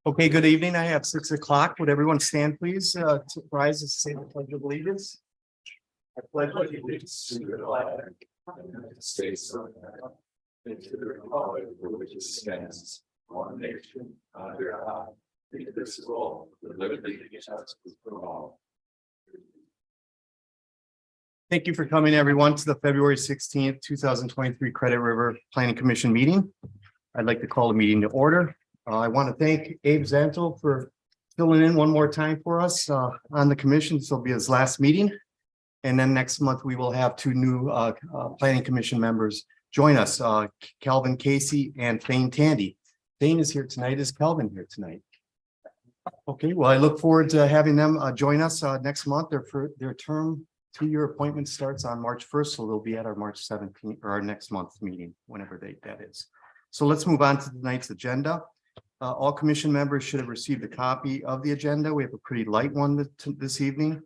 Okay, good evening. I have 6 o'clock. Would everyone stand, please? To rise and say the Pledge of Allegiance. I pledge allegiance to the flag of the United States of America and to the republic for which it stands, one nation, under God, indivisible, with liberty and justice for all. Thank you for coming, everyone, to the February 16th, 2023 Credit River Planning Commission meeting. I'd like to call the meeting to order. I want to thank Abe Zantel for filling in one more time for us on the commission. This will be his last meeting. And then next month, we will have 2 new planning commission members join us, Calvin Casey and Thane Tandy. Thane is here tonight. Is Calvin here tonight? Okay, well, I look forward to having them join us next month. Their term 2-year appointment starts on March 1st, so they'll be at our March 17th or our next month's meeting, whenever date that is. So let's move on to tonight's agenda. All commission members should have received a copy of the agenda. We have a pretty light one this evening.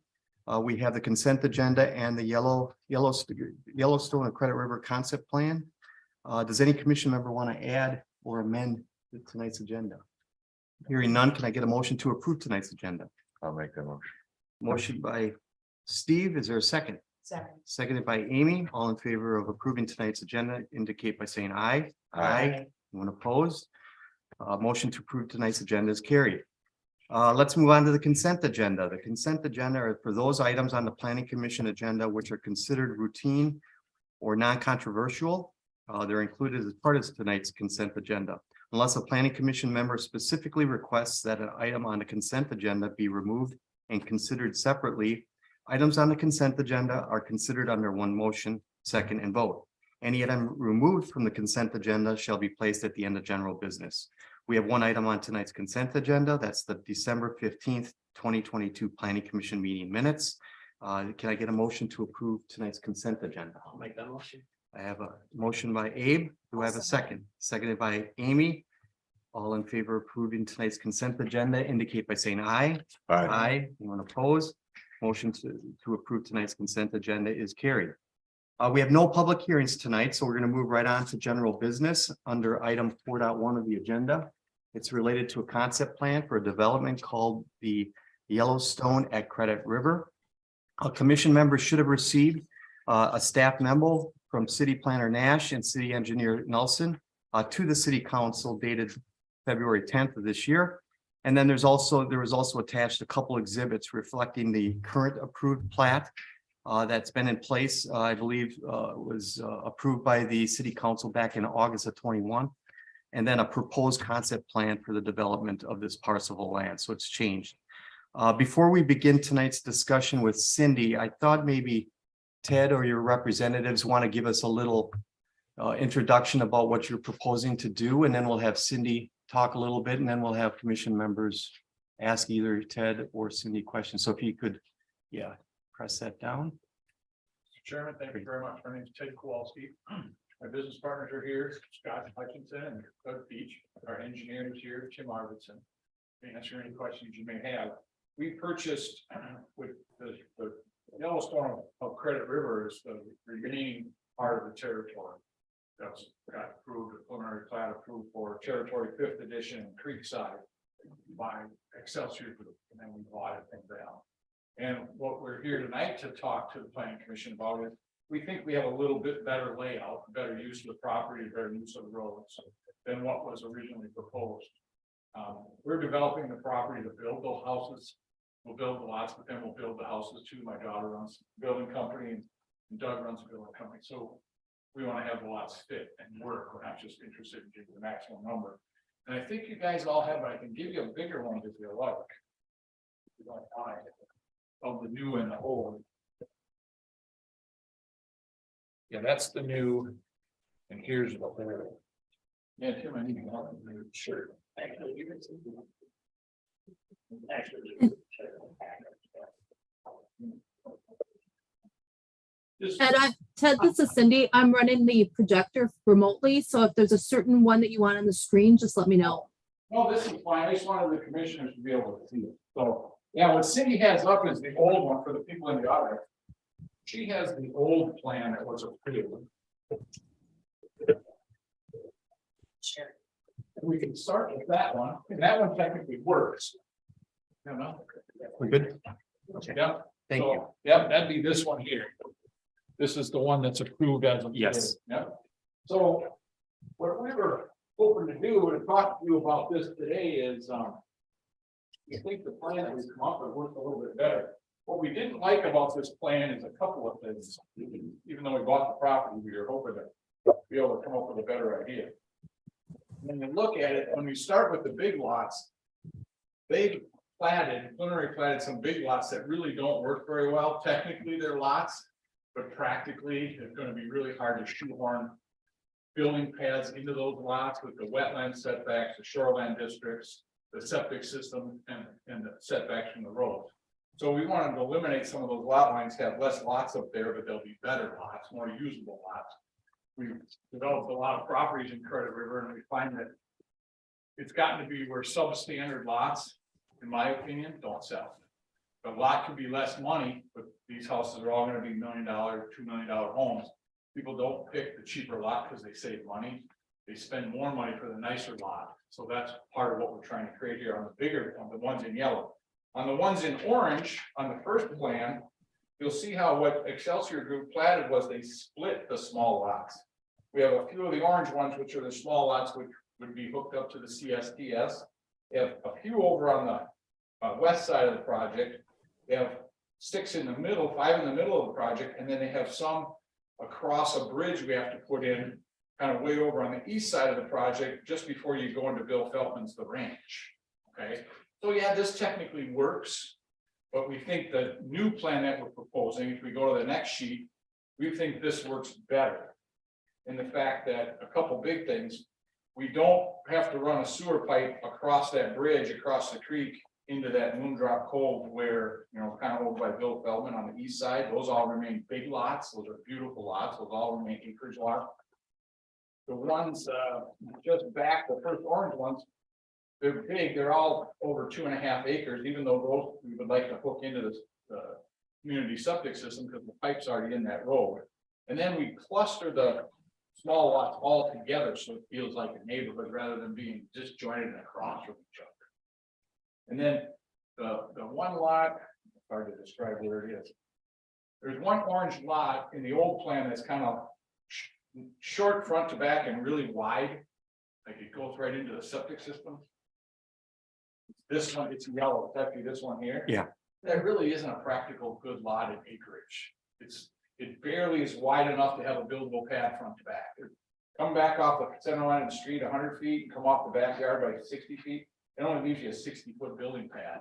We have the consent agenda and the Yellowstone and Credit River concept plan. Does any commission member want to add or amend tonight's agenda? Hearing none, can I get a motion to approve tonight's agenda? I'll make the motion. Motion by Steve. Is there a second? Second. Seconded by Amy. All in favor of approving tonight's agenda indicate by saying aye. Aye. Anyone opposed? Motion to approve tonight's agenda is carried. Let's move on to the consent agenda. The consent agenda are for those items on the planning commission agenda which are considered routine or non-controversial. They're included as part of tonight's consent agenda. Unless a planning commission member specifically requests that an item on the consent agenda be removed and considered separately, items on the consent agenda are considered under one motion, second, and vote. Any item removed from the consent agenda shall be placed at the end of general business. We have one item on tonight's consent agenda. That's the December 15th, 2022 Planning Commission meeting minutes. Can I get a motion to approve tonight's consent agenda? I'll make that motion. I have a motion by Abe. Do I have a second? Seconded by Amy. All in favor of approving tonight's consent agenda indicate by saying aye. Aye. Anyone opposed? Motion to approve tonight's consent agenda is carried. We have no public hearings tonight, so we're going to move right on to general business under item 4.1 of the agenda. It's related to a concept plan for a development called the Yellowstone at Credit River. Commission members should have received a staff memo from City Planner Nash and City Engineer Nelson to the City Council dated February 10th of this year. And then there was also attached a couple exhibits reflecting the current approved plat that's been in place, I believe was approved by the City Council back in August of 21. And then a proposed concept plan for the development of this parcel of land. So it's changed. Before we begin tonight's discussion with Cindy, I thought maybe Ted or your representatives want to give us a little introduction about what you're proposing to do, and then we'll have Cindy talk a little bit, and then we'll have commission members ask either Ted or Cindy questions. So if you could, press that down. Mr. Chairman, thank you very much. My name is Ted Kowalski. My business partners are here, Scott Hutchinson and Doug Beach. Our engineer is here, Tim Arvidsson. To answer any questions you may have. We purchased with the Yellowstone of Credit River is the remaining part of the territory. That's got approved, a preliminary plat approved for territory 5th edition Creekside by Excelsior Group, and then we bought it from them. And what we're here tonight to talk to the Planning Commission about is we think we have a little bit better layout, better use of the property, better use of the roads than what was originally proposed. We're developing the property to build those houses. We'll build the lots, but then we'll build the houses too. My daughter runs a building company and Doug runs a building company. So we want to have the lots fit and work. We're not just interested in getting the maximum number. And I think you guys all have, I can give you a bigger one if you like. If you don't mind, of the new and the old. Yeah, that's the new, and here's the old. Yeah, Tim, I need to help you. Sure. Ted, this is Cindy. I'm running the projector remotely, so if there's a certain one that you want on the screen, just let me know. No, this is fine. I just wanted the commissioners to be able to see it. So, yeah, what Cindy has up is the old one for the people in the audience. She has the old plan that was approved. We can start with that one, and that one technically works. You know? We're good. Yeah. Thank So, you. Yep, that'd be this one here. This is the one that's approved as of. Yes. today. Yep. So what we were hoping to do and talk to you about this today is, I think the plan that we come up with works a little bit better. What we didn't like about this plan is a couple of things. Even though we bought the property, we were hoping to be able to come up with a better idea. When you look at it, when we start with the big lots, they've preliminary platted some big lots that really don't work very well. Technically, they're lots, but practically, it's gonna be really hard to shoehorn building paths into those lots with the wetland setbacks, the shoreline districts, the septic system, and the setbacks from the road. So we wanted to eliminate some of those lot lines, have less lots up there, but they'll be better lots, more usable lots. We've developed a lot of properties in Credit River, and we find that it's gotten to be where substandard lots, in my opinion, don't sell. The lot could be less money, but these houses are all gonna be $1 million, $2 million homes. People don't pick the cheaper lot because they save money. They spend more money for the nicer lot. So that's part of what we're trying to create here on the bigger, on the ones in yellow. On the ones in orange, on the first plan, you'll see how what Excelsior Group platted was they split the small lots. We have a few of the orange ones, which are the small lots, which would be hooked up to the CSTS. We have a few over on the west side of the project. They have 6 in the middle, 5 in the middle of the project, and then they have some across a bridge we have to put in kind of way over on the east side of the project, just before you go into Bill Feltman's The Ranch. Okay, so yeah, this technically works, but we think the new plan that we're proposing, if we go to the next sheet, we think this works better. In the fact that a couple big things, we don't have to run a sewer pipe across that bridge, across the creek into that Moondrop Cove where, you know, kind of over by Bill Feldman on the east side. Those all remain big lots. Those are beautiful lots. Those all remain acreage lots. The ones just back, the first orange ones, they're big. They're all over 2.5 acres, even though those we would like to hook into the community septic system because the pipe's already in that road. And then we cluster the small lots all together so it feels like a neighborhood rather than being disjointed and across from each other. And then the one lot, it's hard to describe where it is. There's one orange lot in the old plan that's kind of short front to back and really wide. Like it goes right into the septic system. This one, it's yellow, it's actually this one here. Yeah. That really isn't a practical good lot in acreage. It barely is wide enough to have a buildable pad front to back. Come back off the center line of the street 100 feet and come off the backyard by 60 feet. It only leaves you a 60-foot building pad.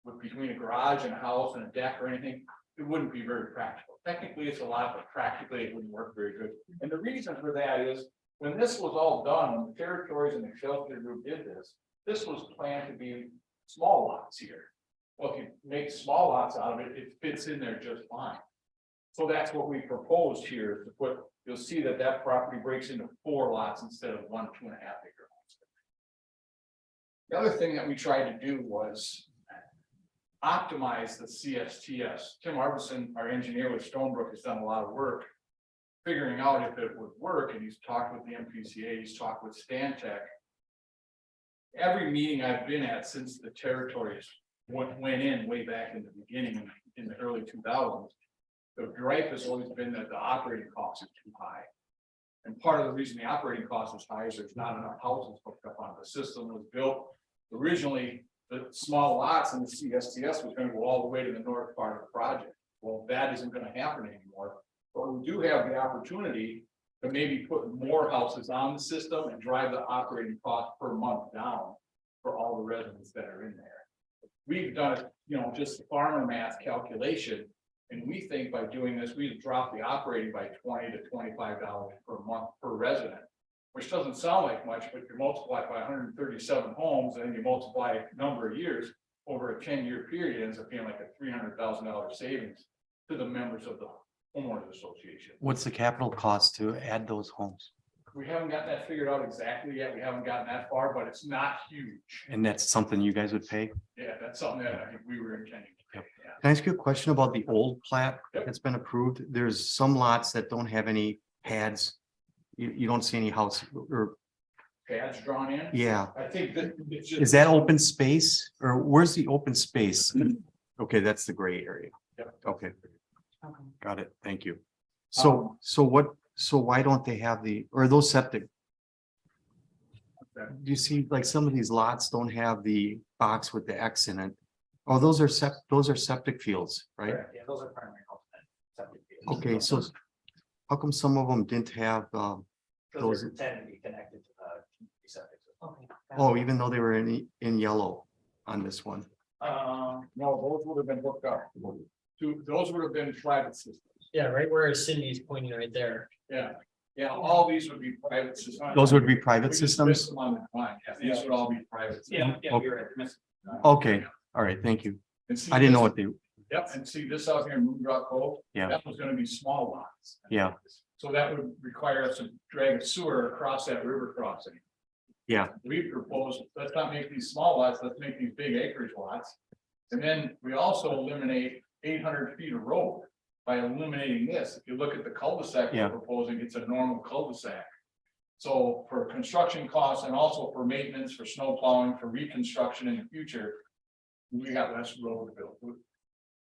With between a garage and a house and a deck or anything, it wouldn't be very practical. Technically, it's a lot, but practically it wouldn't work very good. And the reason for that is when this was all done, when the territories and the Excelsior Group did this, this was planned to be small lots here. Well, if you make small lots out of it, it fits in there just fine. So that's what we proposed here to put, you'll see that that property breaks into 4 lots instead of 1 2.5 acre lots. The other thing that we tried to do was optimize the CSTS. Tim Arbison, our engineer with Stonebrook, has done a lot of work figuring out if it would work, and he's talked with the MPCA, he's talked with Stantec. Every meeting I've been at since the territories went in way back in the beginning in the early 2000s, the gripe has always been that the operating costs are too high. And part of the reason the operating cost is high is there's not enough houses hooked up on it. The system was built originally, the small lots in the CSTS was going to go all the way to the north part of the project. Well, that isn't going to happen anymore. But we do have the opportunity to maybe put more houses on the system and drive the operating cost per month down for all the residents that are in there. We've done it, you know, just farmer math calculation. And we think by doing this, we drop the operating by $20 to $25 per month per resident, which doesn't sound like much, but you multiply it by 137 homes and then you multiply a number of years over a 10-year period, it ends up being like a $300,000 savings to the members of the homeowners association. What's the capital cost to add those homes? We haven't got that figured out exactly yet. We haven't gotten that far, but it's not huge. And that's something you guys would pay? Yeah, that's something that I think we were intending to pay. Yeah. Can I ask you a question about the old plat Yep. that's been approved? There's some lots that don't have any pads You don't see any house or, pads drawn in. yeah. I think that it's just. Is that open space or where's the open space? Okay, that's the gray area. Yep. Okay. Got it. Thank you. So why don't they have or those septic? Do you see like some of these lots don't have the box with the X in it? Oh, those are septic fields, right? Yeah, those are primary health and septic fields. Okay, so how come some of them didn't have, Those those- are intended to be connected to the septic system. oh, even though they were in yellow on this one? No, those would have been hooked up. Those would have been private systems. Yeah, right where Cindy's pointing right there. Yeah, all these would be private systems. Those would be private We just systems? missed them on the line. Yeah, these would all be private. systems. Yeah, you're right. Miss- Okay, all right, thank you. And see I didn't know this- what they, Yep, and see this out here in Moon Rock Cove? Yeah. That was gonna be small lots. yeah, So that would require us to drag a sewer across that river crossing. yeah, We propose, let's not make these small lots, let's make these big acreage lots. And then we also eliminate 800 feet of road by eliminating this. If you look at the cul-de-sac Yeah. we're proposing, it's a normal cul-de-sac. So for construction costs and also for maintenance, for snow plowing, for reconstruction in the future, we got less road to build.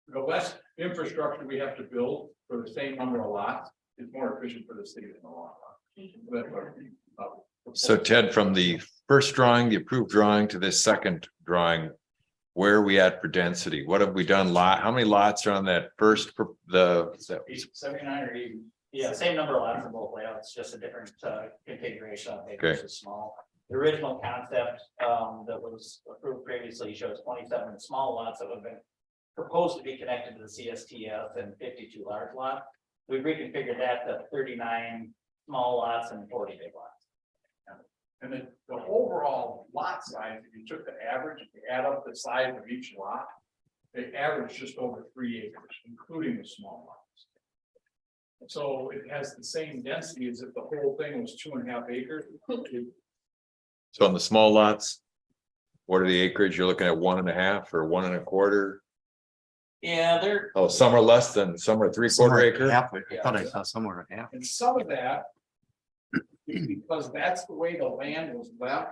The less infrastructure we have to build for the same number of lots is more efficient for the city in the long run. That's what we, So Ted, from the first drawing, the approved drawing to this second drawing, where are we at for density? What have we done how many lots are on that first, 79 or 80. Yeah, same number of lots in both layouts, just a different configuration of paper, Okay. is small. The original concept that was approved previously shows 27 small lots that have been proposed to be connected to the CSTF and 52 large lots. We've reconfigured that to 39 small lots and 40 big lots. and then the overall lot size, if you took the average, if you add up the size of each lot, they average just over 3 acres, including the small lots. So it has the same density as if the whole thing was 2.5 acres. so on the small lots? What are the acreage? You're looking at 1.5 or 1.25? Yeah, they're Oh, some are less than, some are 3/4 somewhere acre. half, I thought I saw somewhere half. And some of that, because that's the way the land was left.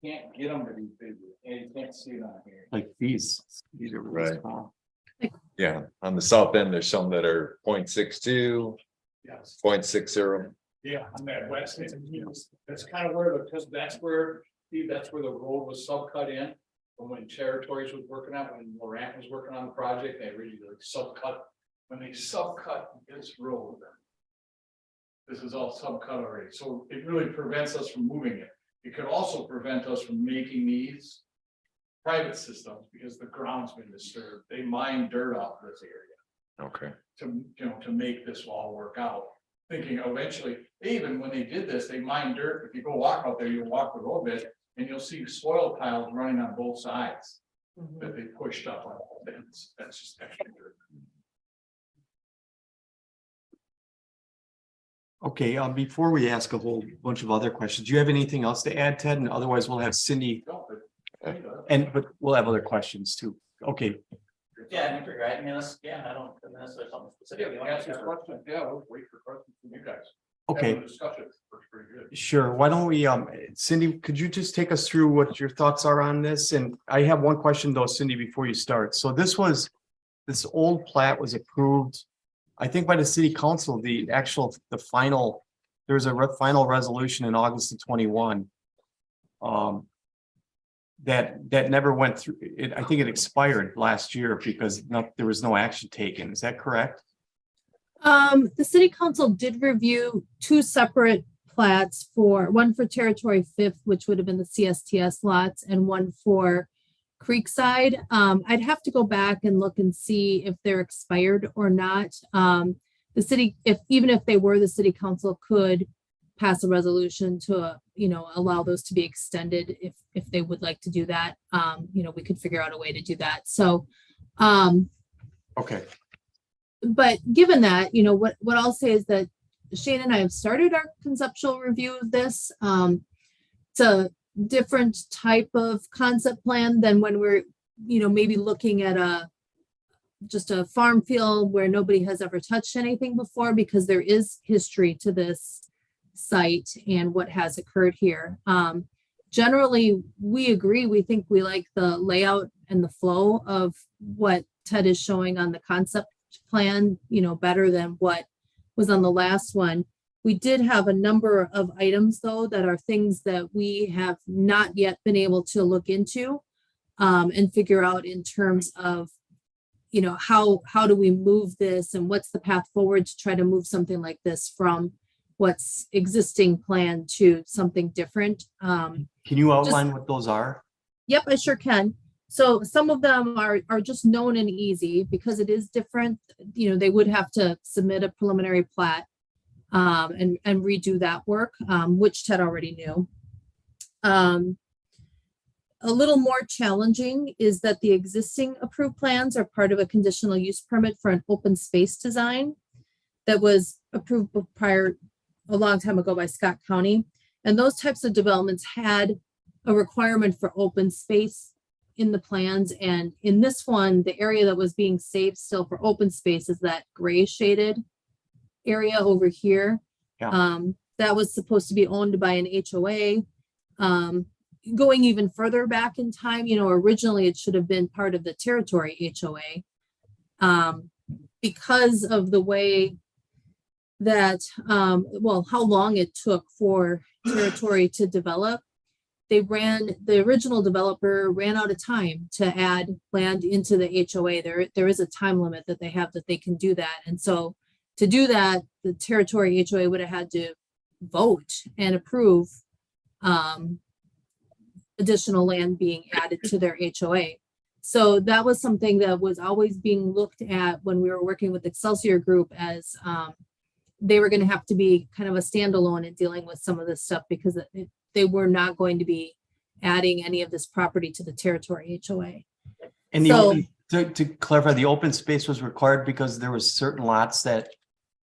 Can't get them to be bigger, and you can't see it on here. Like these are really Right. small. Yeah, on the south end, there's some that are 0.62, Yes. 0.60. Yeah, on that west end, that's kind of where, because that's where, see, that's where the road was subcut in. When Territories was working out, when Morant was working on the project, they originally subcut, when they subcut this road. This is all subcut already, so it really prevents us from moving it. It could also prevent us from making these private systems, because the ground's been disturbed. They mine dirt off this area Okay, to make this all work out. Thinking eventually, even when they did this, they mined dirt. If you go walk out there, you'll walk the road bit and you'll see soil piles running on both sides that they pushed up on. That's just extra dirt. Okay, before we ask a whole bunch of other questions, do you have anything else to add, Ted? And otherwise we'll have Cindy but we'll have other questions too. Okay, yeah, I figure, I mean, that's, yeah, I don't, unless there's something specific. Yeah, you want ask to us cover. questions. Yeah, we'll wait for questions from you guys. okay. Having a discussion works pretty good. Sure. Why don't we, Cindy, could you just take us through what your thoughts are on this? And I have one question though, Cindy, before you start. So this old plat was approved, I think by the city council, the final, there was a final resolution in August of 21. That never went through it. I think it expired last year because there was no action taken. Is that correct? The city council did review two separate plats one for Territory Fifth, which would have been the CSTS lots, and one for Creekside. I'd have to go back and look and see if they're expired or not. The city, even if they were, the city council could pass a resolution to, allow those to be extended if they would like to do that. We could figure out a way to do that. So, Okay. but given that, what I'll say is that Shane and I have started our conceptual review of this. It's a different type of concept plan than when we're, maybe looking at just a farm field where nobody has ever touched anything before, because there is history to this site and what has occurred here. Generally, we agree. We think we like the layout and the flow of what Ted is showing on the concept plan, better than what was on the last one. We did have a number of items, though, that are things that we have not yet been able to look into and figure out in terms of, how do we move this and what's the path forward to try to move something like this from what's existing plan to something different. Can you outline what those are? Yep, I sure can. So some of them are just known and easy because it is different. They would have to submit a preliminary plat and redo that work, which Ted already knew. A little more challenging is that the existing approved plans are part of a conditional use permit for an open space design that was approved a long time ago by Scott County. And those types of developments had a requirement for open space in the plans. And in this one, the area that was being saved still for open space is that gray shaded area over here. Yeah. That was supposed to be owned by an HOA. Going even further back in time, originally it should have been part of the territory HOA. Because of the way that, how long it took for territory to develop, the original developer ran out of time to add land into the HOA. There is a time limit that they have that they can do that. And so to do that, the territory HOA would have had to vote and approve additional land being added to their HOA. So that was something that was always being looked at when we were working with Excelsior Group as they were going to have to be kind of a standalone in dealing with some of this stuff because they were not going to be adding any of this property to the territory HOA. And to clarify, the open space was required because there was certain lots that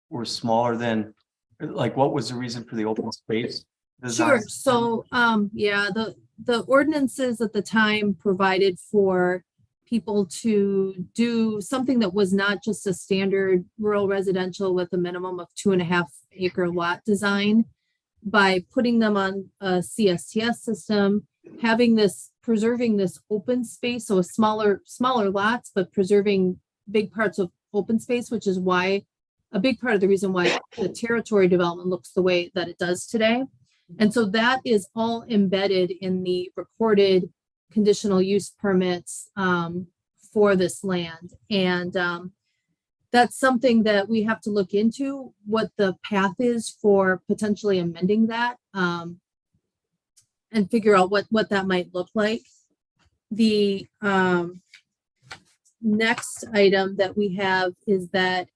were smaller than, what was the reason for the open space design? Sure. So, the ordinances at the time provided for people to do something that was not just a standard rural residential with a minimum of 2.5 acre lot design by putting them on a CSTS system, preserving this open space. So smaller lots, but preserving big parts of open space, which is why a big part of the reason why the territory development looks the way that it does today. And so that is all embedded in the recorded conditional use permits for this land. And that's something that we have to look into, what the path is for potentially amending that and figure out what that might look like. The next item that we have is that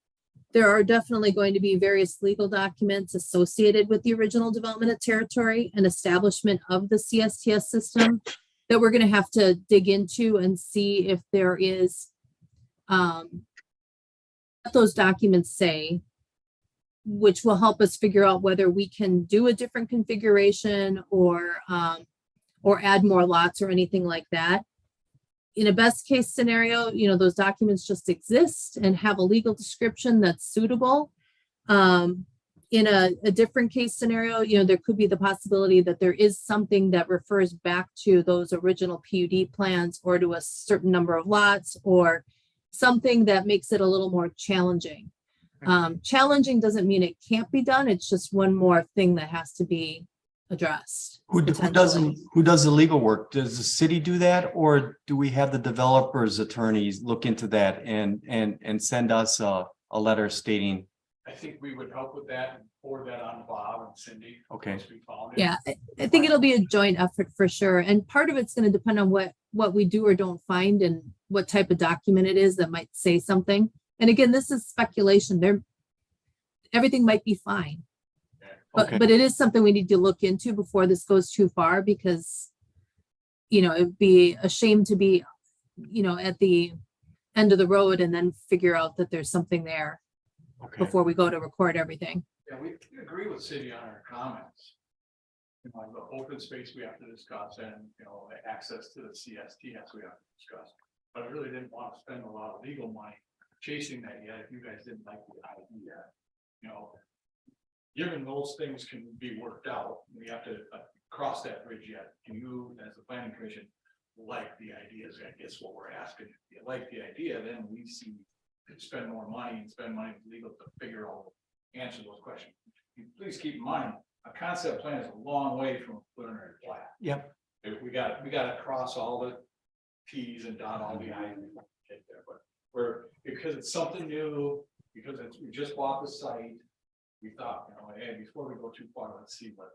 there are definitely going to be various legal documents associated with the original development of territory and establishment of the CSTS system that we're going to have to dig into and see if there is what those documents say, which will help us figure out whether we can do a different configuration or add more lots or anything like that. In a best case scenario, those documents just exist and have a legal description that's suitable. In a different case scenario, there could be the possibility that there is something that refers back to those original PUD plans or to a certain number of lots or something that makes it a little more challenging. Challenging doesn't mean it can't be done. It's just one more thing that has to be addressed. Who does the legal work? Does the city do that, or do we have the developer's attorneys look into that and send us a letter stating? I think we would help with that and forward that on to Bob and Cindy. Okay. once we found it. Yeah, I think it'll be a joint effort for sure. And part of it's going to depend on what we do or don't find and what type of document it is that might say something. And again, this is speculation. Everything might be fine. Okay. But it is something we need to look into before this goes too far because, it'd be a shame to be, at the end of the road and then figure out that there's something there Okay. before we go to record everything. Yeah, we agree with Cindy on our comments. The open space we have to discuss and, the access to the CSTS we have to discuss. But I really didn't want to spend a lot of legal money chasing that yet, if you guys didn't like the idea, you know. Given those things can be worked out, we have to cross that bridge yet. Do you, as the planning commission, like the ideas? I guess what we're asking. If you like the idea, then we see to spend more money and spend money with legal to figure out, answer those questions. Please keep in mind, a concept plan is a long way from a preliminary plat. Yep. If we got to cross all the T's and dot all the I's before we get there, but because it's something new, because we just bought the site. We thought, you know, hey, before we go too far, let's see what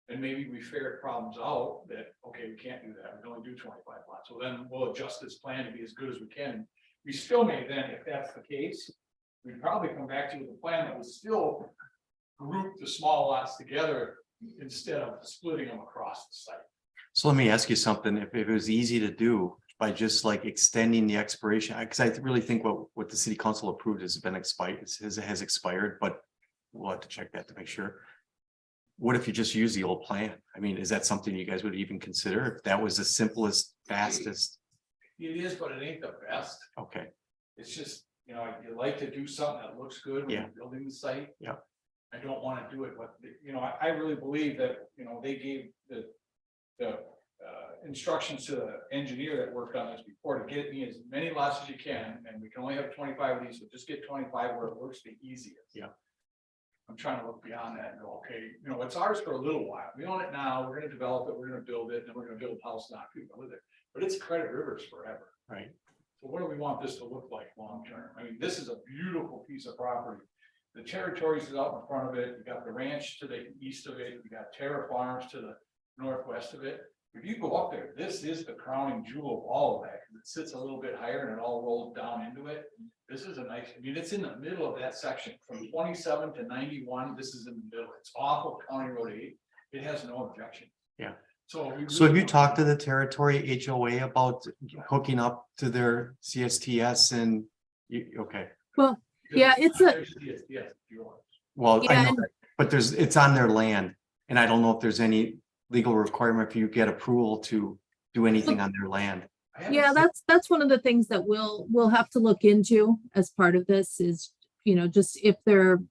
and maybe we ferret problems out that, okay, we can't do that. We can only do 25 lots. So then we'll adjust this plan to be as good as we can. We still may then, if that's the case, we'd probably come back to you with a plan that would still group the small lots together instead of splitting them across the site. So let me ask you something, if it was easy to do by just like extending the expiration, because I really think what the city council approved has been expired, has expired, but we'll have to check that to make sure. What if you just use the old plan? I mean, is that something you guys would even consider if that was the simplest, fastest? It is, but it ain't the best. Okay, It's just, you know, you like to do something that looks good when Yeah. you're building the site. Yeah. I don't want to do it, but, you know, I really believe that, you know, they gave the instructions to the engineer that worked on this before to get me as many lots as you can, and we can only have 25 of these, so just get 25 where it works the easiest. Yeah. I'm trying to look beyond that and go, okay, you know, it's ours for a little while. We own it now, we're gonna develop it, we're gonna build it, and then we're gonna build a house, not people live there. But it's Credit Rivers forever. right. So what do we want this to look like long term? I mean, this is a beautiful piece of property. The territories is out in front of it. You got the ranch to the east of it. You got Terra Farms to the northwest of it. If you go up there, this is the crowning jewel of all of that, because it sits a little bit higher and it all rolls down into it. This is a nice, I mean, it's in the middle of that section from 27 to 91. This is in the middle. It's off of County Road 8. It has no objection. Yeah. So So have you talked to the territory HOA about hooking up to their CSTS and okay, Yeah, it's a- Yes, you are. well, I Yeah, know, and- that, but it's on their land. And I don't know if there's any legal requirement if you get approval to do anything on their land. I haven't Yeah, seen- that's one of the things that we'll have to look into as part of this is, you know, just if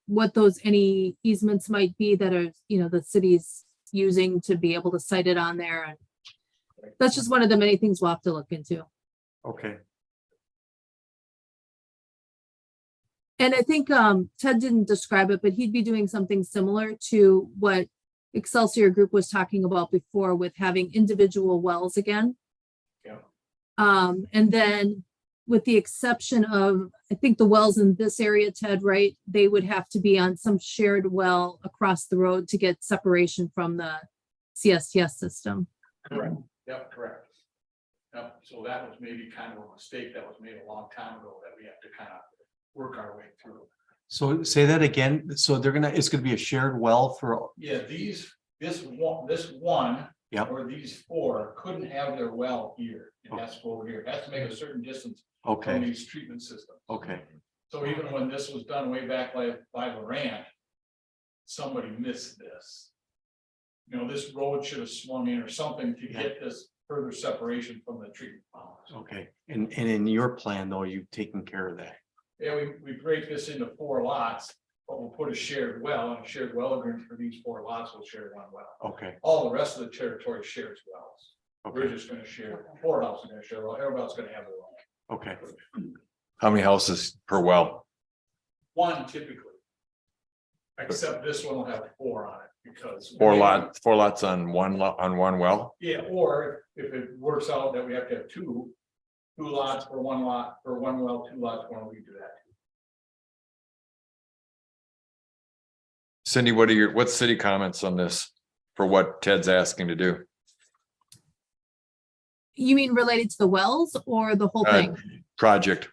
what those any easements might be that are, you know, the city's using to be able to cite it on there. And that's just one of the many things we'll have to look into. Okay, And I think Ted didn't describe it, but he'd be doing something similar to what Excelsior Group was talking about before with having individual wells again. Yeah. And then with the exception of, I think the wells in this area, Ted, right? They would have to be on some shared well across the road to get separation from the CSTS system. Correct, yep, correct. Yep, so that was maybe kind of a mistake that was made a long time ago that we have to kind of work our way through. so say that again. So it's gonna be a shared well for, Yeah, this one. Yep. Or these four couldn't have their well here. It has to go over here. It has to make a certain distance from okay, these treatment systems. okay, So even when this was done way back by the ranch, somebody missed this. You know, this road should have swung in or something to Yeah. get this further separation from the treatment ponds. okay. And in your plan though, you've taken care of that. Yeah, we break this into 4 lots, but we'll put a shared well and a shared well agreement for these 4 lots. We'll share one well. Okay, All the rest of the territory shares wells. We're okay, just gonna share, 4 houses are gonna share, well, everybody's gonna have their own. okay. How many houses per well? 1 typically. Except this one will have 4 on it because. 4 lots on one lot, on one well? Yeah, or if it works out that we have to have 2 lots for 1 lot, for 1 well, 2 lots, when we do that. Cindy, what's city comments on this for what Ted's asking to do? You mean related to the wells or the whole Uh, thing? Project.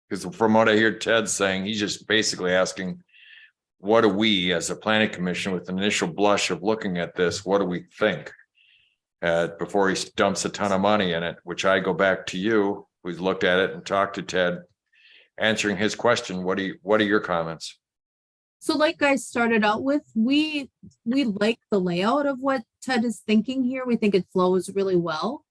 Because from what I hear Ted saying, he's just basically asking, what do we as a planning commission with an initial blush of looking at this, what do we think? Before he dumps a ton of money in it, which I go back to you, who's looked at it and talked to Ted, answering his question, what are your comments? So like guys started out with, we like the layout of what Ted is thinking here. We think it flows really well.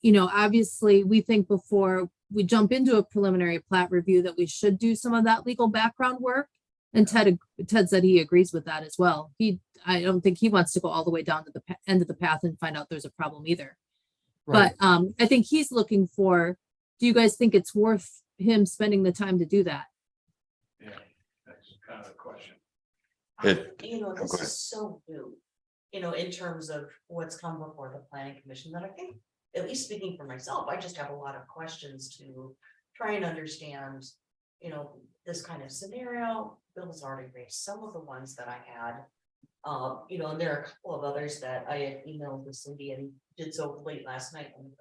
obviously, we think before we jump into a preliminary plat review that we should do some of that legal background work. And Ted said he agrees with that as well. I don't think he wants to go all the way down to the end of the path and find out there's a problem either. Right. But I think he's looking for, do you guys think it's worth him spending the time to do that? Yeah, that's kind of the question. Go This ahead. is so new, in terms of what's come before the planning commission, that I think, at least speaking for myself, I just have a lot of questions to try and understand, this kind of scenario. Bill's already raised some of the ones that I had. And there are a couple of others that I had emailed to Cindy and did so late last night and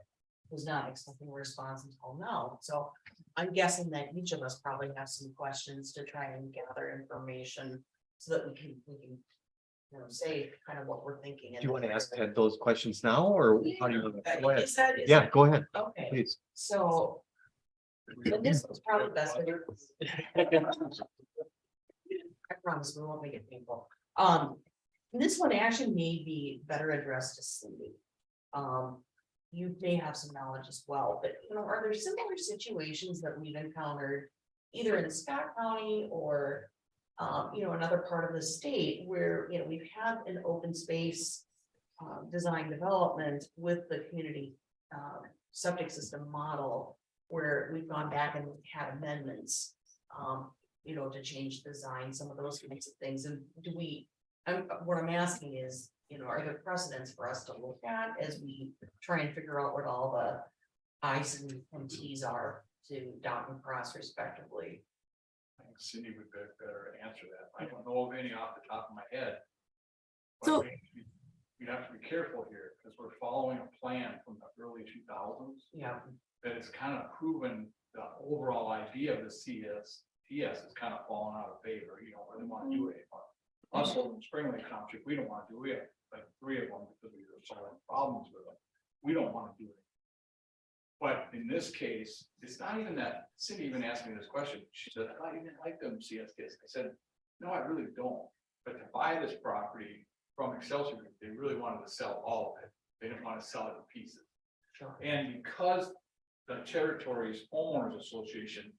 was not expecting a response until now. So I'm guessing that each of us probably have some questions to try and gather information so that we can say kind of what we're thinking. Do you want to ask Ted those questions now, or how do you? Go ahead. Is that? Yeah, go ahead, Okay, please. so. And this was probably best. I promise we won't make it painful. This one actually may be better addressed to Cindy. You may have some knowledge as well, but are there similar situations that we've encountered either in Scott County or another part of the state where, we've had an open space design development with the community septic system model where we've gone back and had amendments, to change design, some of those kinds of things. And what I'm asking is, are there precedents for us to look at as we try and figure out what all the I's and T's are to dot and cross respectively? I think Cindy would better answer that. I don't know of any off the top of my head. So- But we have to be careful here because we're following a plan from the early 2000s Yeah. that has kind of proven the overall idea of the TS has kind of fallen out of favor. You don't really want to do it anymore. Us in Spring Lake Township, we don't want to do it. Like 3 of them because we were solving problems with them. We don't want to do it. But in this case, it's not even that. Cindy even asked me this question. She said, "I didn't like them CSTs." I said, "No, I really don't. But to buy this property from Excelsior, they really wanted to sell all of it. They didn't want to sell it in pieces. Sure. And because the territory's homeowners association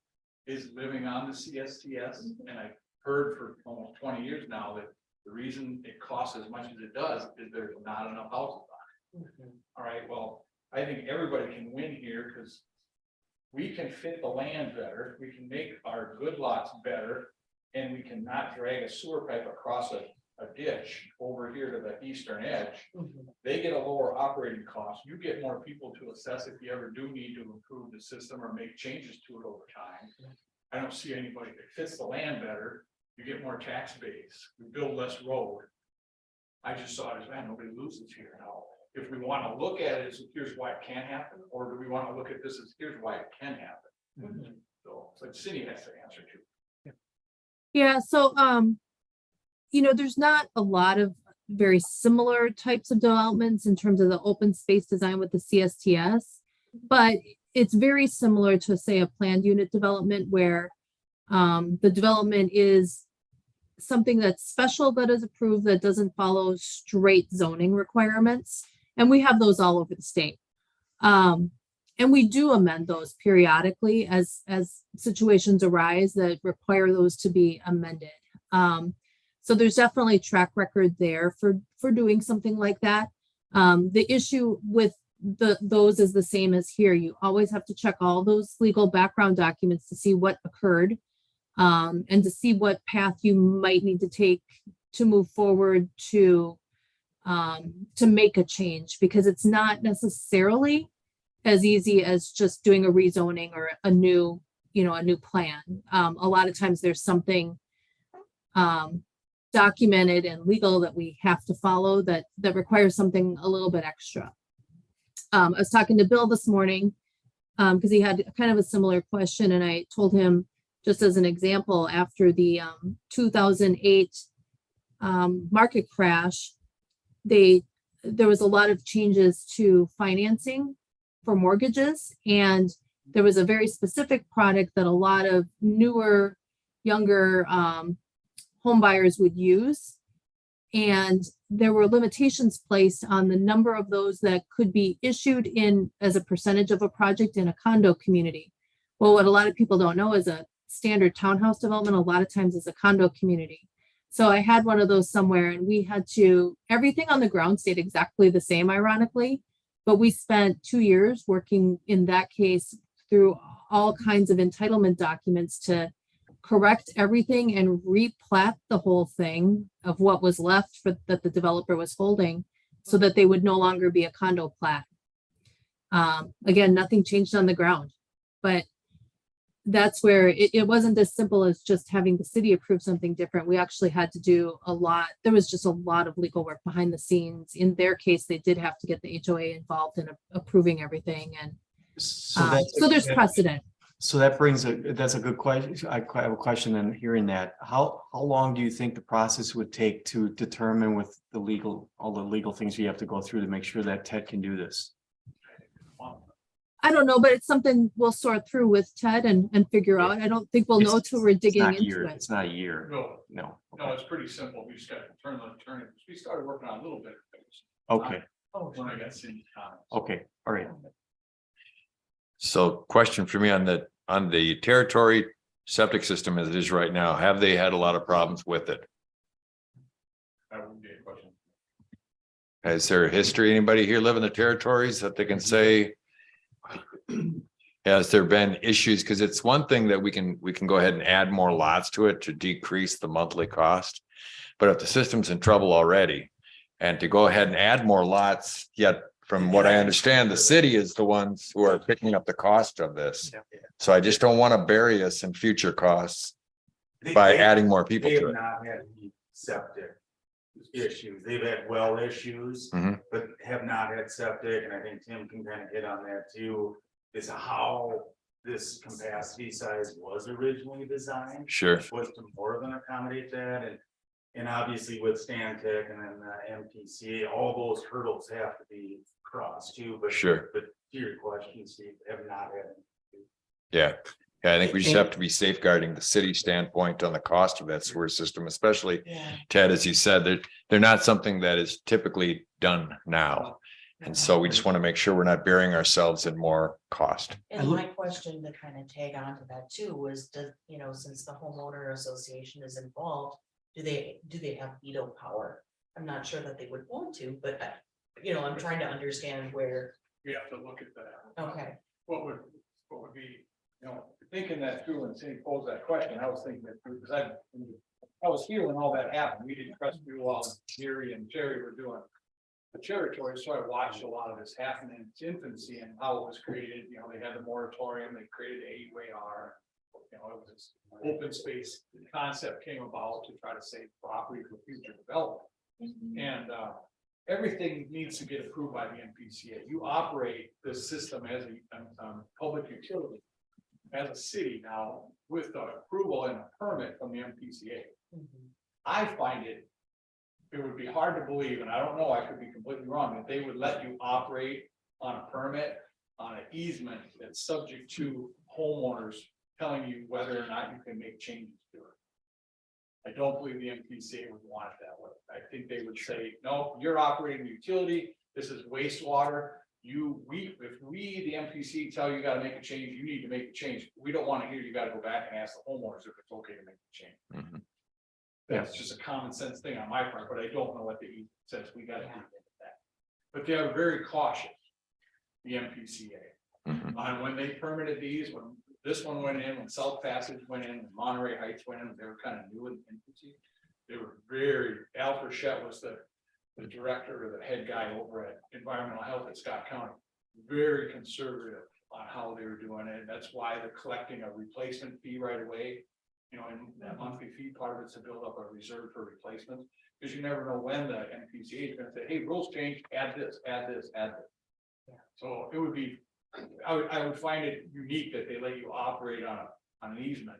is living on the CSTS, and I've heard for almost 20 years now that the reason it costs as much as it does is there's not enough houses on it. All right, well, I think everybody can win here because we can fit the land better, we can make our good lots better, and we cannot drag a sewer pipe across a ditch over here to the eastern edge. They get a lower operating cost. You get more people to assess if you ever do need to improve the system or make changes to it over time. I don't see anybody that fits the land better. You get more tax base, we build less road. I just saw it as, man, nobody loses here now. If we want to look at it as here's why it can't happen, or do we want to look at this as here's why it can happen? So it's like Cindy has to answer to. Yeah, so there's not a lot of very similar types of developments in terms of the open space design with the CSTS, but it's very similar to, say, a planned unit development where the development is something that's special that is approved that doesn't follow straight zoning requirements. And we have those all over the state. And we do amend those periodically as situations arise that require those to be amended. So there's definitely track record there for doing something like that. The issue with those is the same as here. You always have to check all those legal background documents to see what occurred and to see what path you might need to take to move forward to make a change, because it's not necessarily as easy as just doing a rezoning or a new plan. A lot of times there's something documented and legal that we have to follow that requires something a little bit extra. I was talking to Bill this morning because he had kind of a similar question, and I told him, just as an example, after the 2008 market crash, there was a lot of changes to financing for mortgages, and there was a very specific product that a lot of newer, younger home buyers would use. And there were limitations placed on the number of those that could be issued in as a percentage of a project in a condo community. Well, what a lot of people don't know is a standard townhouse development, a lot of times is a condo community. So I had one of those somewhere and we had to, everything on the ground stayed exactly the same, ironically. But we spent 2 years working in that case through all kinds of entitlement documents to correct everything and replat the whole thing of what was left for that the developer was holding so that they would no longer be a condo plat. Again, nothing changed on the ground, but that's where it wasn't as simple as just having the city approve something different. We actually had to do a lot. There was just a lot of legal work behind the scenes. In their case, they did have to get the HOA involved in approving everything. And so there's precedent. So that brings that's a good question. I have a question then hearing that. How long do you think the process would take to determine with all the legal things you have to go through to make sure that Ted can do this? I don't know, but it's something we'll sort through with Ted and figure out. I don't think we'll know till we're digging into it. It's not a year. No, No. no, it's pretty simple. We just got to turn the turn. We started working on a little bit of things. Okay, When I got Cindy's comments. okay, all right. So question for me on the territory septic system as it is right now, have they had a lot of problems with it? That would be a question. Is there a history, anybody here live in the territories that they can say? Has there been issues? Because it's one thing that we can go ahead and add more lots to it to decrease the monthly cost. But if the system's in trouble already, and to go ahead and add more lots, yet from what I understand, the city is the ones who are picking up the cost of this. So I just don't want to bury us in future costs by adding more people They to have it. not had any septic issues. They've had well issues, Mhm. but have not had septic. And I think Tim can kind of hit on that too, is how this capacity size was originally designed. Sure, Was to more than accommodate that, and obviously with Stantec and then MPCA, all those hurdles have to be crossed too, but. sure. But to your question, Steve, have not had. Yeah. Yeah, I think we just have to be safeguarding the city standpoint on the cost of that sewer system, especially Yeah. Ted, as you said, they're not something that is typically done now. And so we just want to make sure we're not burying ourselves in more cost. And my question to kind of tag on to that too was, since the homeowner association is involved, do they have veto power? I'm not sure that they would want to, but I'm trying to understand where, We have to look at that. okay. What would be, thinking that through and Cindy posed that question, I was thinking that through, because I was here when all that happened. We didn't trust you while Jerry and Jerry were doing the territory, so I watched a lot of this happen in its infancy and how it was created. They had the moratorium, they created AUAR. It was this open space concept came about to try to save property for future development. And everything needs to get approved by the MPCA. You operate this system as a public utility, as a city now with the approval and a permit from the MPCA. I find it would be hard to believe, and I don't know, I could be completely wrong, that they would let you operate on a permit, on an easement that's subject to homeowners telling you whether or not you can make changes to it. I don't believe the MPCA would want it that way. I think they would say, no, you're operating the utility, this is wastewater. If we, the MPC, tell you gotta make a change, you need to make a change. We don't want to hear you gotta go back and ask the homeowners if it's okay to make the change. Mhm. That's just a common sense thing on my part, but I don't know what the E says, we gotta do that. But they are very cautious, the MPCA, Mhm. on when they permitted these, when this one went in, when South Passage went in, when Monterey Heights went in, they were kind of new in infancy. They were Al Frechette was the director or the head guy over at environmental health at Scott County. Very conservative on how they were doing it. That's why they're collecting a replacement fee right away. And that monthly fee part of it's to build up a reserve for replacements, because you never know when the MPCA is gonna say, hey, rules change, add this, add this, add this. So it would be, I would find it unique that they let you operate on an easement.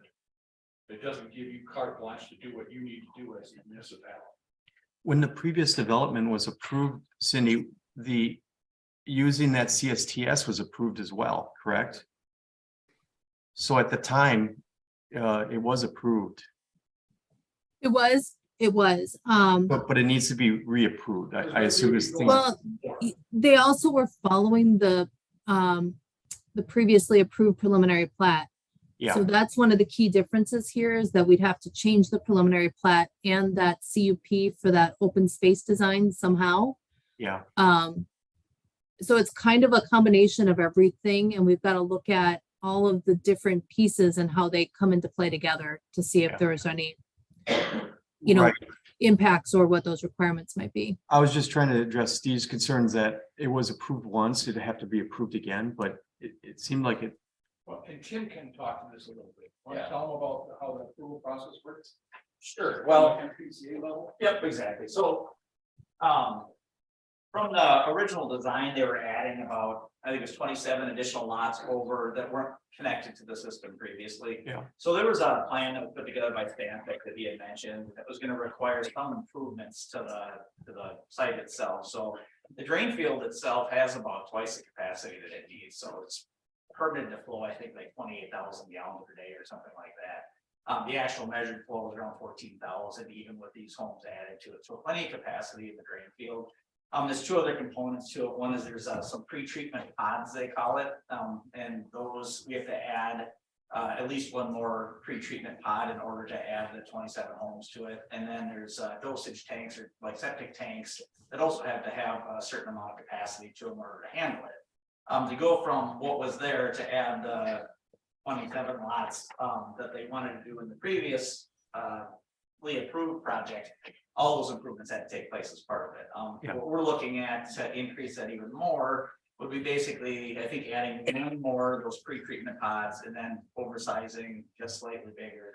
It doesn't give you carte blanche to do what you need to do as a municipality. When the previous development was approved, Cindy, using that CSTS was approved as well, correct? So at the time, it was approved. It was, it was, But it needs to be reapproved. I assume it's. well, they also were following the previously approved preliminary plat. So Yeah, that's one of the key differences here is that we'd have to change the preliminary plat and that CUP for that open space design somehow. yeah, So it's kind of a combination of everything, and we've got to look at all of the different pieces and how they come into play together to see if Yeah. there's any, you know, Right. impacts or what those requirements might be. I was just trying to address Steve's concerns that it was approved once, it'd have to be approved again, but it seemed like it. Well, and Tim can talk to this a little bit. Want to Yeah. tell him about how the approval process works? Sure, well, MPCA level? yep, exactly, so. From the original design, they were adding about, I think it was 27 additional lots over that weren't connected to the system previously. Yeah. So there was a plan that was put together by Stantec that he had mentioned that was gonna require some improvements to the site itself, so. The drain field itself has about twice the capacity that it needs, so it's permitted to flow, I think, like 28,000 gallons per day or something like that. The actual measured flow is around 14,000, even with these homes added to it, so plenty of capacity in the drain field. There's two other components to it. One is there's some pre-treatment pods, they call it, and those we have to add at least one more pre-treatment pod in order to add the 27 homes to it. And then there's dosage tanks or like septic tanks that also have to have a certain amount of capacity to them in order to handle it. To go from what was there to add the 27 lots that they wanted to do in the previous approved project, all those improvements had to take place as part of it. Yeah. What we're looking at to increase that even more would be basically, I think, adding one more of those pre-treatment pods and then oversizing just slightly bigger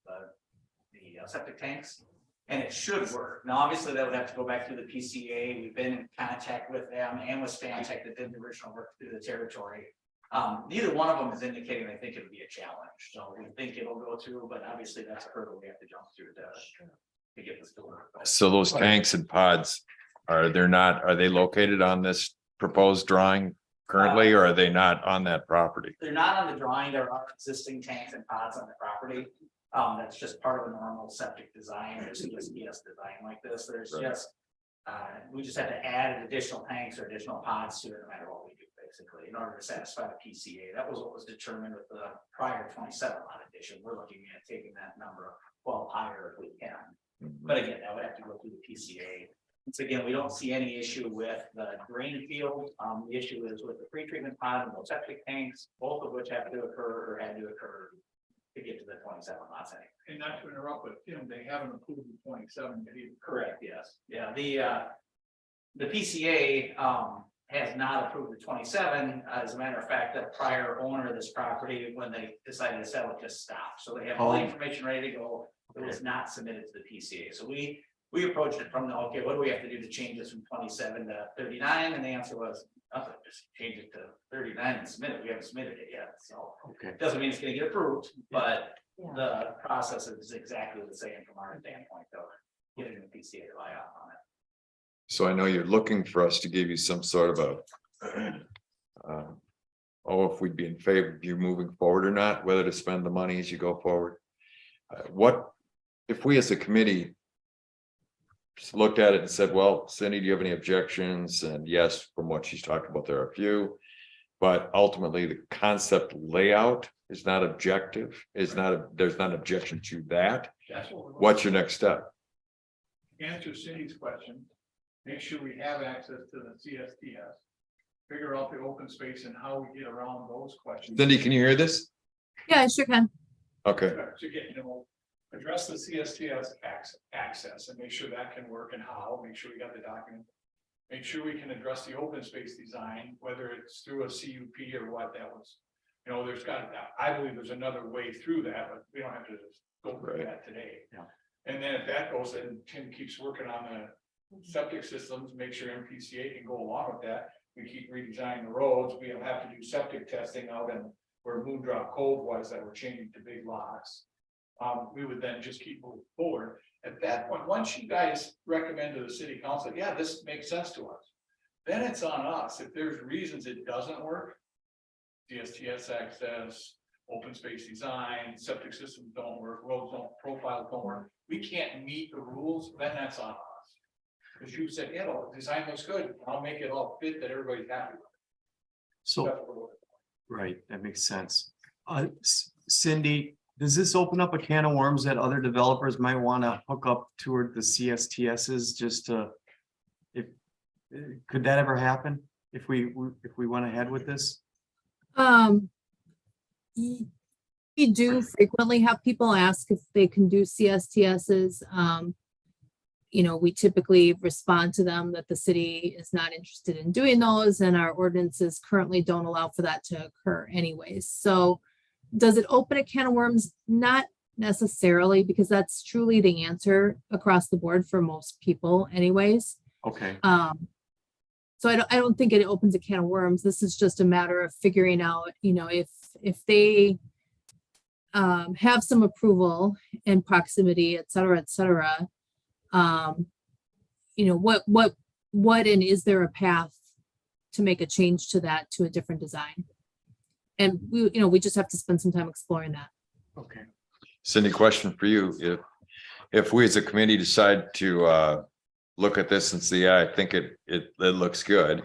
the septic tanks. And it should work. Now, obviously, that would have to go back through the PCA. We've been in contact with them and with Stantec that did the original work through the territory. Neither one of them is indicating they think it would be a challenge, so we think it'll go through, but obviously that's a hurdle we have to jump through to get this to work. So those tanks and pods, are they located on this proposed drawing currently, or are they not on that property? They're not on the drawing, there are existing tanks and pods on the property. That's just part of a normal septic design, there's a SPS design like this, there's Right. just. We just have to add additional tanks or additional pods to it, no matter what we do, basically, in order to satisfy the PCA. That was what was determined with the prior 27 lot addition. We're looking at taking that number well higher if we can. But again, that would have to go through the PCA. Once again, we don't see any issue with the drain field. The issue is with the pre-treatment pod and those septic tanks, both of which have to occur or had to occur to get to the 27 lots anyway. And not to interrupt, but Tim, they haven't approved the 27 yet either. Correct, yes. Yeah, the PCA has not approved the 27. As a matter of fact, the prior owner of this property, when they decided to sell it, just stopped. So they have all the information ready to go. It was not submitted to the PCA. So we approached it from the, okay, what do we have to do to change this from 27 to 39? And the answer was nothing, just change it to 39 and submit it. We haven't submitted it yet. So Okay. it doesn't mean it's gonna get approved, but Yeah. the process is exactly the same from our standpoint, though, getting the PCA to lie off on it. So I know you're looking for us to give you some sort of if we'd be in favor of you moving forward or not, whether to spend the money as you go forward. What, if we as a committee just looked at it and said, well, Cindy, do you have any objections? And yes, from what she's talked about, there are a few. But ultimately, the concept layout is not objective, there's not an objection to that. That's what we're. What's your next step? Answer Cindy's question, make sure we have access to the CSTS. Figure out the open space and how we get around those questions. Cindy, can you hear this? Yeah, I sure can. Okay, To get, address the CSTS access and make sure that can work and how, make sure we got the document. Make sure we can address the open space design, whether it's through a CUP or what that was. There's I believe there's another way through that, but we don't have to just go through Right. that today. Yeah. And then if that goes, then Tim keeps working on the septic systems, make sure MPCA can go along with that. We keep redesigning the roads, we'll have to do septic testing out in where Moondrop Cove was that we're changing to big lots. We would then just keep moving forward. At that point, once you guys recommend to the city council, yeah, this makes sense to us. Then it's on us. If there's reasons it doesn't work, DSTS access, open space design, septic systems don't work, roads don't, profiles don't work. We can't meet the rules, then that's on us. Because you said, yeah, the design looks good, I'll make it all fit that everybody's happy with. So, That's what we're looking right, that makes sense. Cindy, does this open up a can of worms that other developers might want to hook up toward the CSTSs just to? If, could that ever happen if we went ahead with this? We do frequently have people ask if they can do CSTSs. You know, we typically respond to them that the city is not interested in doing those, and our ordinances currently don't allow for that to occur anyways. So does it open a can of worms? Not necessarily, because that's truly the answer across the board for most people anyways. Okay, So I don't think it opens a can of worms. This is just a matter of figuring out, you know, if they have some approval and proximity, et cetera, you know, what and is there a path to make a change to that, to a different design? And we just have to spend some time exploring that. okay. Cindy, question for you. If we as a committee decide to look at this and see, I think it looks good.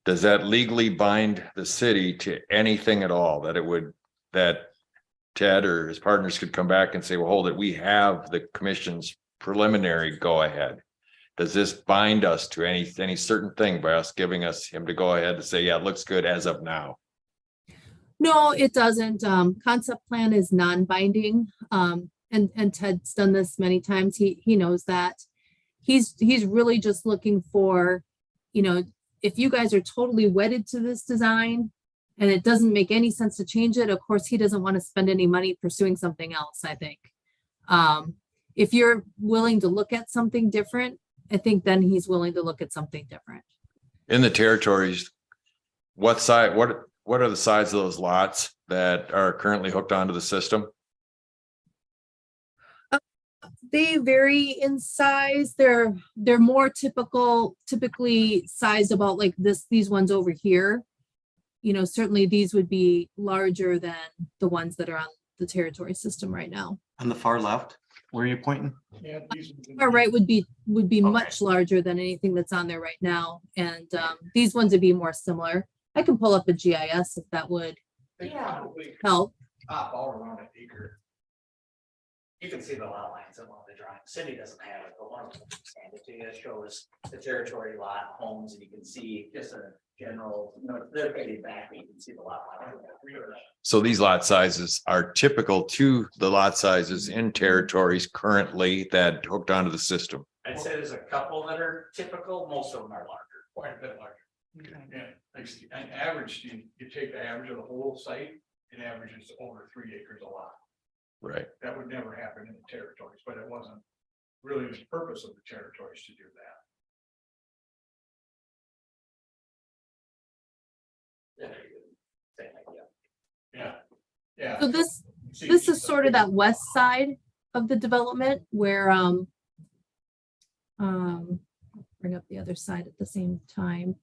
Does that legally bind the city to anything at all that Ted or his partners could come back and say, well, hold it, we have the commission's preliminary go ahead. Does this bind us to any certain thing by us giving him to go ahead and say, yeah, it looks good as of now? No, it doesn't. Concept plan is non-binding. And Ted's done this many times. He knows that. He's really just looking for, you know, if you guys are totally wedded to this design and it doesn't make any sense to change it, of course, he doesn't want to spend any money pursuing something else, I think. If you're willing to look at something different, I think then he's willing to look at something different. In the territories, what are the size of those lots that are currently hooked onto the system? They vary in size. They're more typically sized about like these ones over here. You know, certainly these would be larger than the ones that are on the territory system right now. On the far left, where are you pointing? at. Yeah, these- Far right would be Okay. much larger than anything that's on there right now. And these ones would be more similar. I can pull up a GIS if that would They Yeah. probably help. top all around an acre. You can see the lot lines of one of the drawings. City doesn't have it, but one of them expanded to you. It shows the territory lot homes, and you can see just a general, you know, they're getting back, but you can see the lot line. So these lot sizes are typical to the lot sizes in territories currently that hooked onto the system. I'd say there's a couple that are typical, most of them are larger. Quite a bit larger. Yeah, like an average, you take the average of the whole site, it averages over 3 acres a lot. Right. That would never happen in the territories, but it wasn't really the purpose of the territories to do that. Same idea. Yeah, yeah. So this is sort of that west side of the development where bring up the other side at the same time.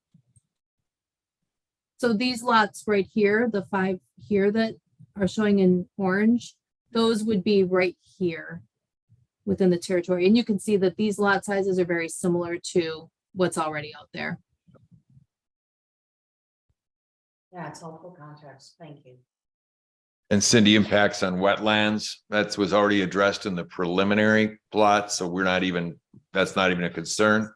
So these lots right here, the 5 here that are showing in orange, those would be right here within the territory. And you can see that these lot sizes are very similar to what's already out there. Yeah, it's helpful context. Thank you. And Cindy, impacts on wetlands, that was already addressed in the preliminary plot, so that's not even a concern.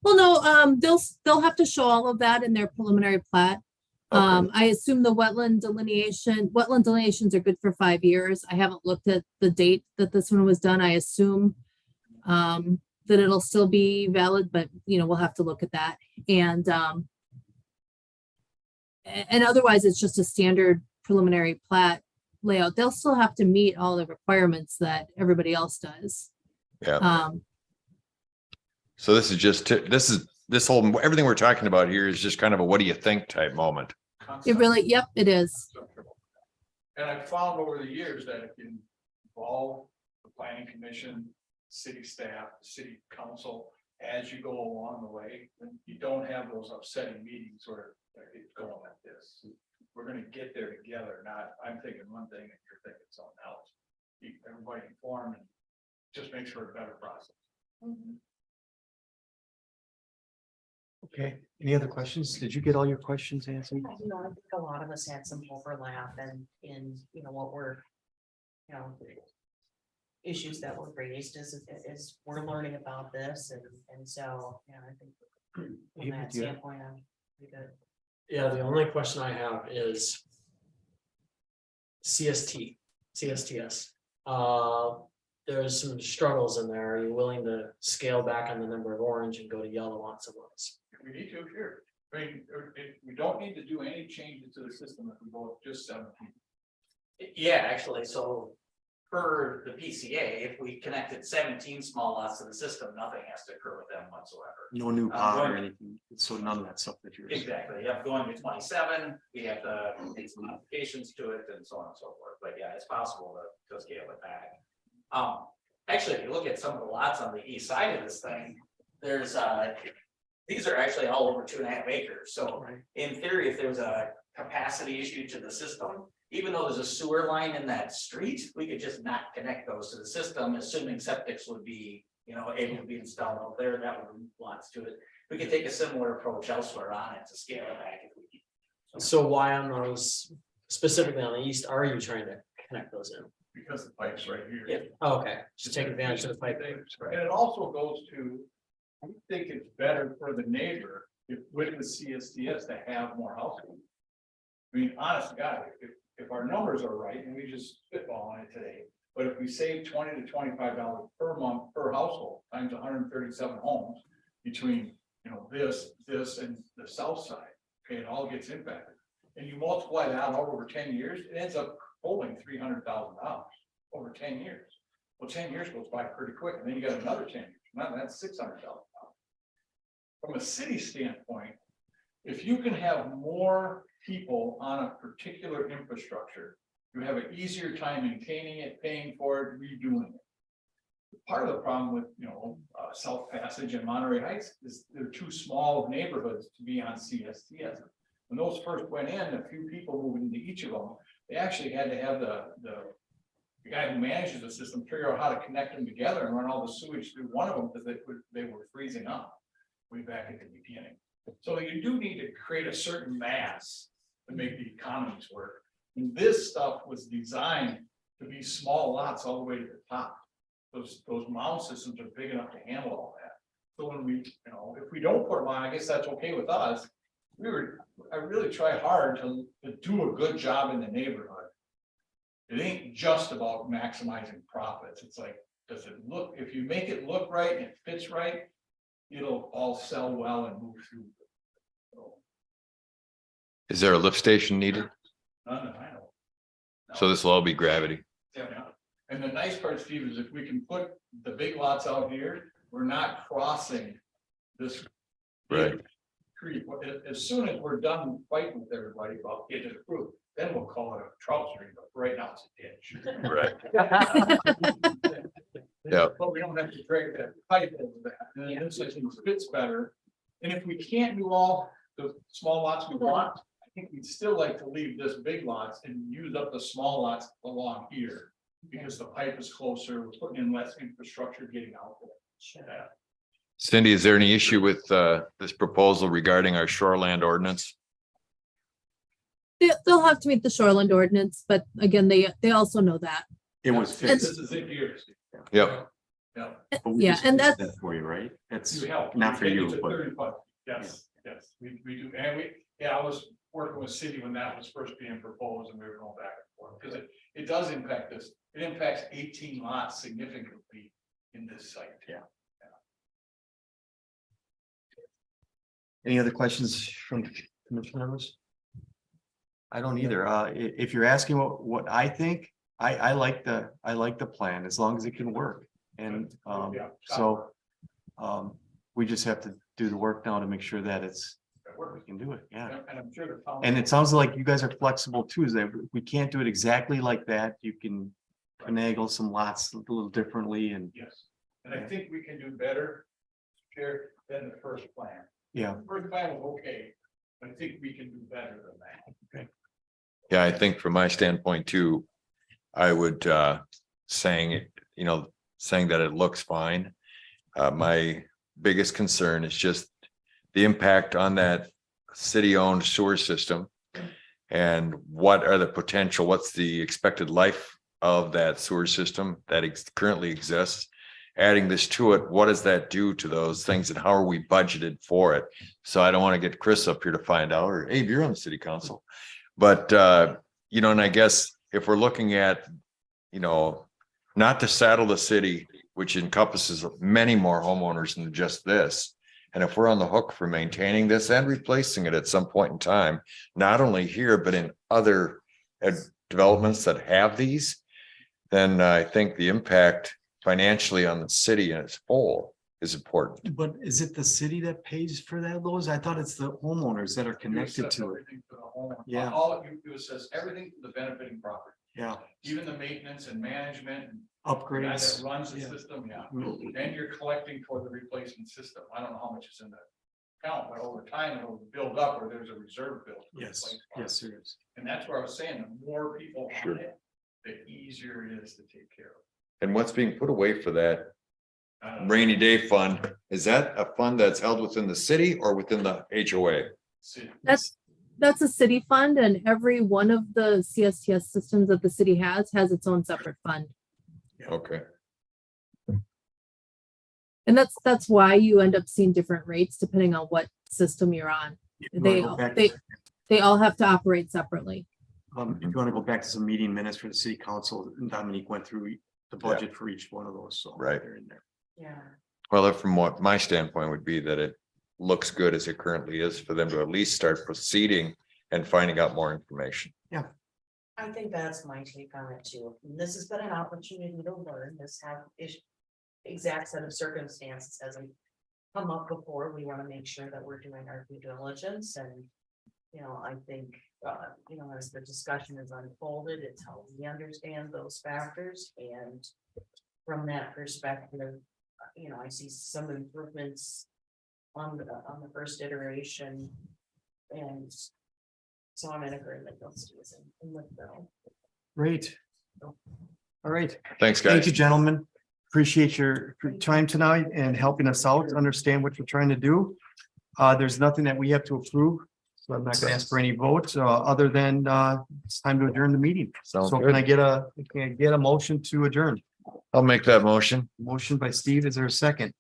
Well, no, they'll have to show all of that in their preliminary plat. Okay. I assume the wetland delineations are good for 5 years. I haven't looked at the date that this one was done. I assume that it'll still be valid, but we'll have to look at that. And otherwise it's just a standard preliminary plat layout. They'll still have to meet all the requirements that everybody else does. Yeah. So this is just, everything we're talking about here is just kind of a what do you think type moment. Yep, it is. And I've found over the years that if you involve the planning commission, city staff, city council, as you go along the way, then you don't have those upsetting meetings where it's going like this. we're gonna get there together, not, I'm thinking one thing and you're thinking something else. Keep everybody informed and just makes for a better process. Okay, any other questions? Did you get all your questions answered? You know, I think a lot of us had some overlap and in, you know, what we're, you know, issues that were raised as we're learning about this and so, yeah, I think from Amy, that do you have- standpoint, I'm pretty good. Yeah, the only question I have is. CSTS. There's some struggles in there. Are you willing to scale back on the number of orange and go to yellow on some of those? If we need to, sure. I mean, we don't need to do any changes to the system if we go with just 17. Yeah, actually, so per the PCA, if we connected 17 small lots to the system, nothing has to occur with them whatsoever. No new pot or anything, so none of that stuff that you're. Exactly, you have going to 27, we have to make some modifications to it and so on and so forth, but yeah, it's possible to scale it back. Actually, if you look at some of the lots on the east side of this thing, there's these are actually all over 2.5 acres, so in theory, if there's a capacity issue to the system, even though there's a sewer line in that street, we could just not connect those to the system, assuming septics would be, you know, able to be installed out there, that would move lots to it. We could take a similar approach elsewhere on it to scale it back if we need. So why on those, specifically on the east, are you trying to connect those in? Because the pipe's right here. Yeah. Oh, okay, just take advantage of the pipe. And it also goes to, I think it's better for the neighbor if with the CSTS to have more households. I mean, honest to God, if our numbers are right, and we just spitball on it today, but if we save $20 to $25 per month per household, times 137 homes between, you know, this and the south side, okay, it all gets impacted. And you multiply that out over 10 years, it ends up holding $300,000 over 10 years. Well, 10 years goes by pretty quick, and then you got another 10 years, now that's $600,000. From a city standpoint, if you can have more people on a particular infrastructure, you have an easier time maintaining it, paying for it, redoing it. Part of the problem with, you know, South Passage and Monterey Heights is they're too small of neighborhoods to be on CSTS. When those first went in, a few people moved into each of them, they actually had to have the guy who manages the system figure out how to connect them together and run all the sewage through one of them because they were freezing up way back at the beginning. So you do need to create a certain mass to make the economies work. And this stuff was designed to be small lots all the way to the top. Those mound systems are big enough to handle all that. So when we, you know, if we don't put them on, I guess that's okay with us. I really try hard to do a good job in the neighborhood. It ain't just about maximizing profits. It's like, does it look, if you make it look right and it fits right, it'll all sell well and move through. So, Is there a lift station needed? none that I know. So this will all be gravity. Yeah. And the nice part, Steve, is if we can put the big lots out here, we're not crossing this. Right. Creek. As soon as we're done fighting with everybody about getting it approved, then we'll call it a trout stream, but right now it's a ditch. Right. Yeah. But we don't have to drag that pipe over that, and then this system fits better. And if we can't do all the small lots we want, I think we'd still like to leave this big lots and use up the small lots along here. Because the pipe is closer, we're putting in less infrastructure getting out there. Sure. Yeah. Cindy, is there any issue with this proposal regarding our shoreland ordinance? They'll have to meet the shoreland ordinance, but again, they also know that. It was This fixed. is it here. Steve. Yep. Yeah. but we Yeah, just and fixed that's- that for you, right? That's You help. not for We take you, it to but 35. Yes, we do, and I was working with city when that was first being proposed and we were going back and forth, because it does impact this, it impacts 18 lots significantly in this site. Yeah. Any other questions from commission members? I don't either. If you're asking what I think, I like the plan as long as it can work. And Yeah. so we just have to do the work now to make sure that we And can do it. Yeah. I'm sure the. town- And it sounds like you guys are flexible too, is that if we can't do it exactly like that, you can finagle some lots a little differently and Yes, and I think we can do better, Chair, than the first plan. yeah. The first plan was okay, but I think we can do better than that. Okay. Yeah, I think from my standpoint too, I would saying, saying that it looks fine. My biggest concern is just the impact on that city-owned sewer system. And what are the potential, what's the expected life of that sewer system that currently exists? Adding this to it, what does that do to those things and how are we budgeted for it? So I don't want to get Chris up here to find out, or Abe, you're on the city council. But, and I guess if we're looking at, not to saddle the city, which encompasses many more homeowners than just this. And if we're on the hook for maintaining this and replacing it at some point in time, not only here, but in other developments that have these, then I think the impact financially on the city in its whole is important. But is it the city that pays for that, those? I thought it's the homeowners that are connected to it. Everything for the homeowner. Yeah. All you do is says everything for the benefiting property, Yeah, even the maintenance and management. And the guy upgrades. that runs the Yeah. system, yeah. Mhm. And you're collecting for the replacement system. I don't know how much is in the account, but over time it'll build up or there's a reserve built. to Yes, replace parts. yes, there is. And that's where I was saying, the more people Sure. on it, the easier it is to take care of. And what's being put away for that Uh, rainy day fund, is that a fund that's held within the city or within the HOA? see, That's a city fund, and every one of the CSTS systems that the city has its own separate fund. Okay, And that's why you end up seeing different rates depending on what system you're on. You wanna They, go back- they all have to operate separately. If you want to go back to some meeting minutes for the city council, Dominique went through the budget for each one of those, so. Right. They're in there. Yeah. well, from what my standpoint would be that it looks good as it currently is for them to at least start proceeding and finding out more information. I think that's my take on it too. And this has been an opportunity to learn. This exact set of circumstances hasn't come up before. We want to make sure that we're doing our due diligence and, I think, as the discussion is unfolded, it's how we understand those factors and from that perspective, I see some improvements on the first iteration and so I'm in agreement, let's do this in with Bill. Great. All right. Thanks, Thank guys. you, gentlemen. Appreciate your time tonight and helping us out to understand what you're trying to do. There's nothing that we have to approve, so I'm not gonna ask for any votes, other than, it's time to adjourn the meeting. Sounds So can I good. get a motion to adjourn? I'll make that motion. Motion by Steve, is there a second?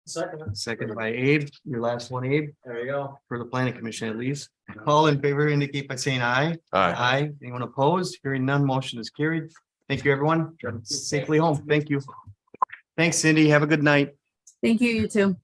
Second, Second by Abe, your last one, Abe, there you go. for the planning commission at least. All in favor indicate by saying aye. Aye. Aye. Anyone opposed? Hearing none, motion is carried. Thank you, everyone. Safely home. Thank you. Thanks, Cindy. Have a good night. Thank you, you too.